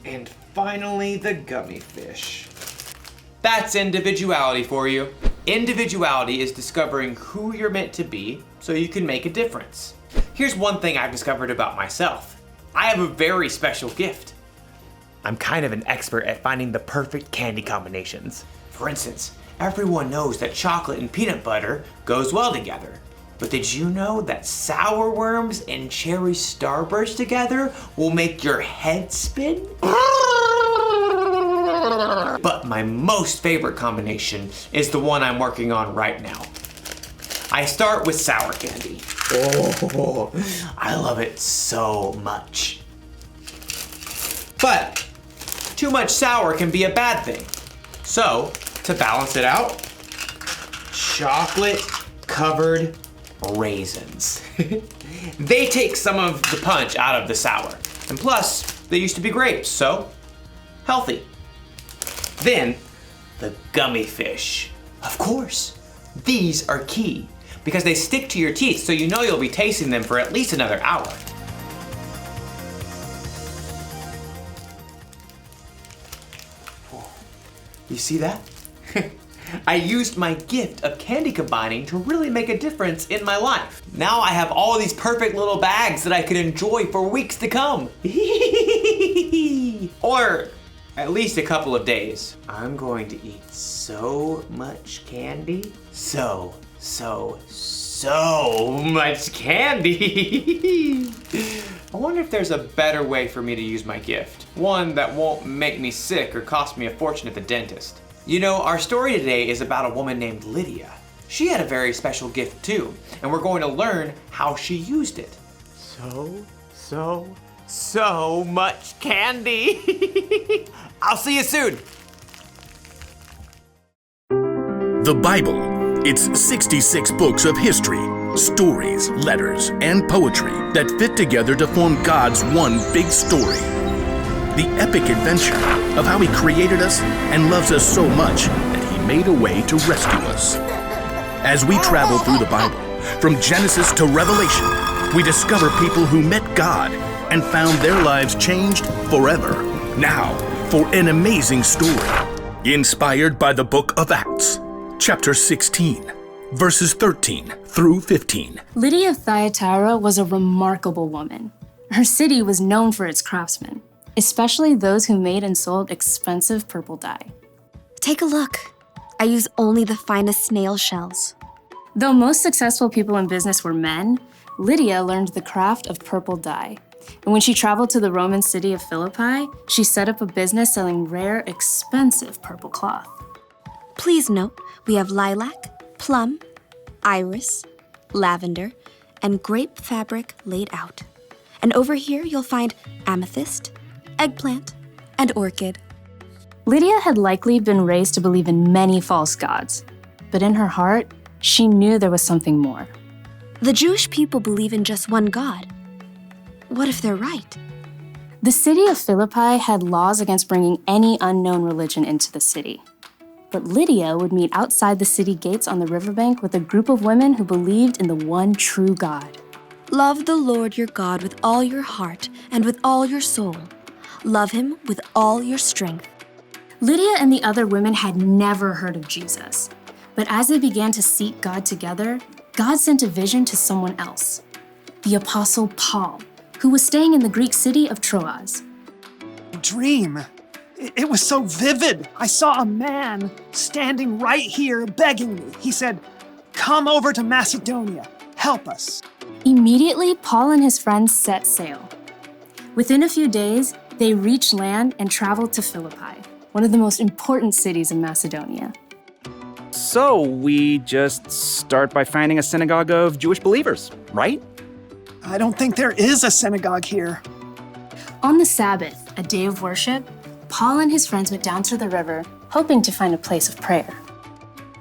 And finally, the gummy fish. That's individuality for you. Individuality is discovering who you're meant to be so you can make a difference. Here's one thing I've discovered about myself. I have a very special gift. I'm kind of an expert at finding the perfect candy combinations. For instance, everyone knows that chocolate and peanut butter goes well together. But did you know that sour worms and cherry starburst together will make your head spin? But my most favorite combination is the one I'm working on right now. I start with sour candy. Oh, I love it so much. But too much sour can be a bad thing. So, to balance it out, chocolate covered raisins. They take some of the punch out of the sour. And plus, they used to be grapes, so healthy. Then, the gummy fish. Of course, these are key because they stick to your teeth so you know you'll be tasting them for at least another hour. You see that? I used my gift of candy combining to really make a difference in my life. Now I have all these perfect little bags that I can enjoy for weeks to come. Or at least a couple of days. I'm going to eat so much candy. So much candy. I wonder if there's a better way for me to use my gift. One that won't make me sick or cost me a fortune at the dentist. You know, our story today is about a woman named Lydia. She had a very special gift too, and we're going to learn how she used it. So much candy. I'll see you soon. The Bible. It's 66 books of history, stories, letters, and poetry that fit together to form God's one big story. The epic adventure of how He created us and loves us so much that He made a way to rescue us. As we travel through the Bible, from Genesis to Revelation, we discover people who met God and found their lives changed forever. Now, for an amazing story, inspired by the book of Acts, chapter 16, verses 13 through 15. Lydia of Thyatira was a remarkable woman. Her city was known for its craftsmen, especially those who made and sold expensive purple dye. Take a look. I use only the finest snail shells. Though most successful people in business were men, Lydia learned the craft of purple dye. And when she traveled to the Roman city of Philippi, she set up a business selling rare, expensive purple cloth. Please note, we have lilac, plum, iris, lavender, and grape fabric laid out. And over here you'll find amethyst, eggplant, and orchid. Lydia had likely been raised to believe in many false gods, but in her heart, she knew there was something more. The Jewish people believe in just one God. What if they're right? The city of Philippi had laws against bringing any unknown religion into the city. But Lydia would meet outside the city gates on the riverbank with a group of women who believed in the one true God. Love the Lord your God with all your heart and with all your soul. Love Him with all your strength. Lydia and the other women had never heard of Jesus. But as they began to seek God together, God sent a vision to someone else, the Apostle Paul, who was staying in the Greek city of Troas. Dream. It was so vivid. I saw a man standing right here begging me. He said, "Come over to Macedonia. Help us." Immediately, Paul and his friends set sail. Within a few days, they reached land and traveled to Philippi, one of the most important cities in Macedonia. So we just start by finding a synagogue of Jewish believers, right? I don't think there is a synagogue here. On the Sabbath, a day of worship, Paul and his friends went down to the river, hoping to find a place of prayer.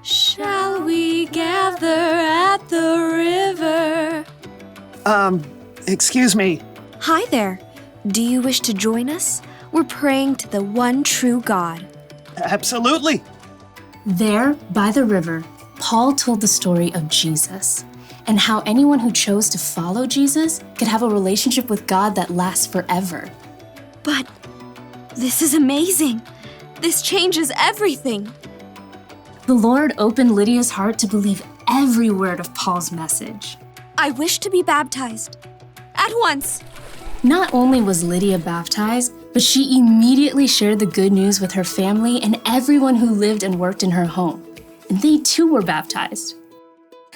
Shall we gather at the river? Excuse me. Hi there. Do you wish to join us? We're praying to the one true God. Absolutely. There, by the river, Paul told the story of Jesus and how anyone who chose to follow Jesus could have a relationship with God that lasts forever. But This is amazing. This changes everything. The Lord opened Lydia's heart to believe every word of Paul's message. I wish to be baptized. At once. Not only was Lydia baptized, but she immediately shared the good news with her family and everyone who lived and worked in her home. And they too were baptized.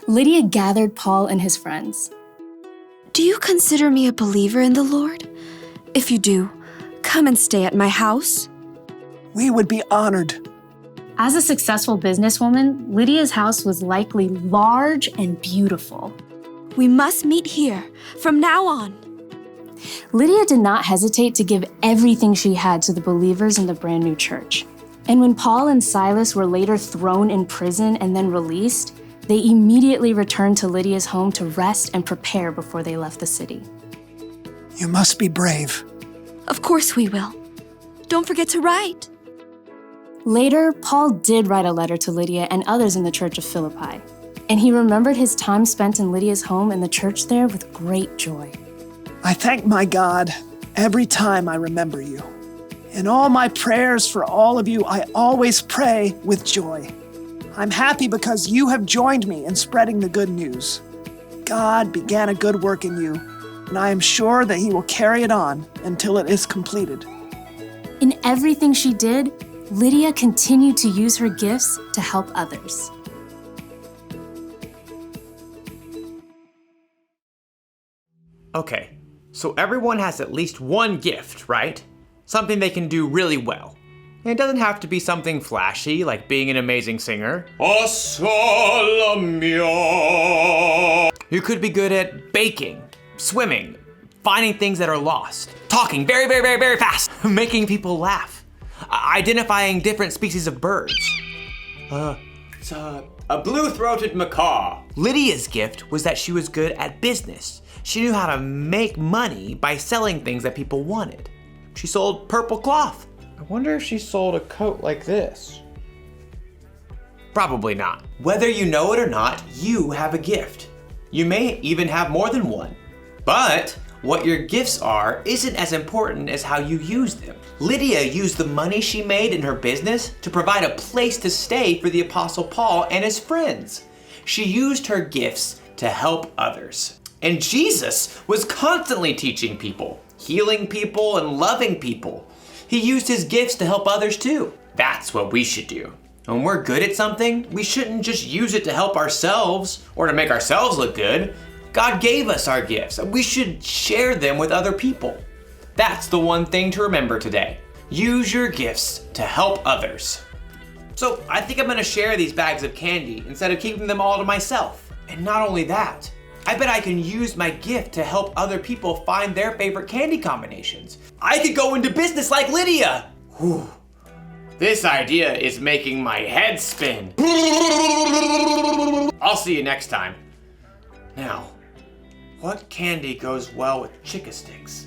Lydia gathered Paul and his friends. Do you consider me a believer in the Lord? If you do, come and stay at my house. We would be honored. As a successful businesswoman, Lydia's house was likely large and beautiful. We must meet here from now on. Lydia did not hesitate to give everything she had to the believers in the brand new church. And when Paul and Silas were later thrown in prison and then released, they immediately returned to Lydia's home to rest and prepare before they left the city. You must be brave. Of course we will. Don't forget to write. Later, Paul did write a letter to Lydia and others in the church of Philippi, and he remembered his time spent in Lydia's home and the church there with great joy. I thank my God every time I remember you. In all my prayers for all of you, I always pray with joy. I'm happy because you have joined me in spreading the good news. God began a good work in you, and I am sure that he will carry it on until it is completed. In everything she did, Lydia continued to use her gifts to help others. Okay, so everyone has at least one gift, right? Something they can do really well. And it doesn't have to be something flashy, like being an amazing singer. O sole mio. You could be good at baking, swimming, finding things that are lost, talking very, very, very, very fast, making people laugh, identifying different species of birds. It's a blue-throated macaw. Lydia's gift was that she was good at business. She knew how to make money by selling things that people wanted. She sold purple cloth. I wonder if she sold a coat like this. Probably not. Whether you know it or not, you have a gift. You may even have more than one. But what your gifts are isn't as important as how you use them. Lydia used the money she made in her business to provide a place to stay for the Apostle Paul and his friends. She used her gifts to help others. And Jesus was constantly teaching people, healing people, and loving people. He used his gifts to help others too. That's what we should do. When we're good at something, we shouldn't just use it to help ourselves or to make ourselves look good. God gave us our gifts. We should share them with other people. That's the one thing to remember today. Use your gifts to help others. So I think I'm gonna share these bags of candy instead of keeping them all to myself. And not only that, I bet I can use my gift to help other people find their favorite candy combinations. I could go into business like Lydia. Whew. This idea is making my head spin. I'll see you next time. Now, what candy goes well with chica sticks?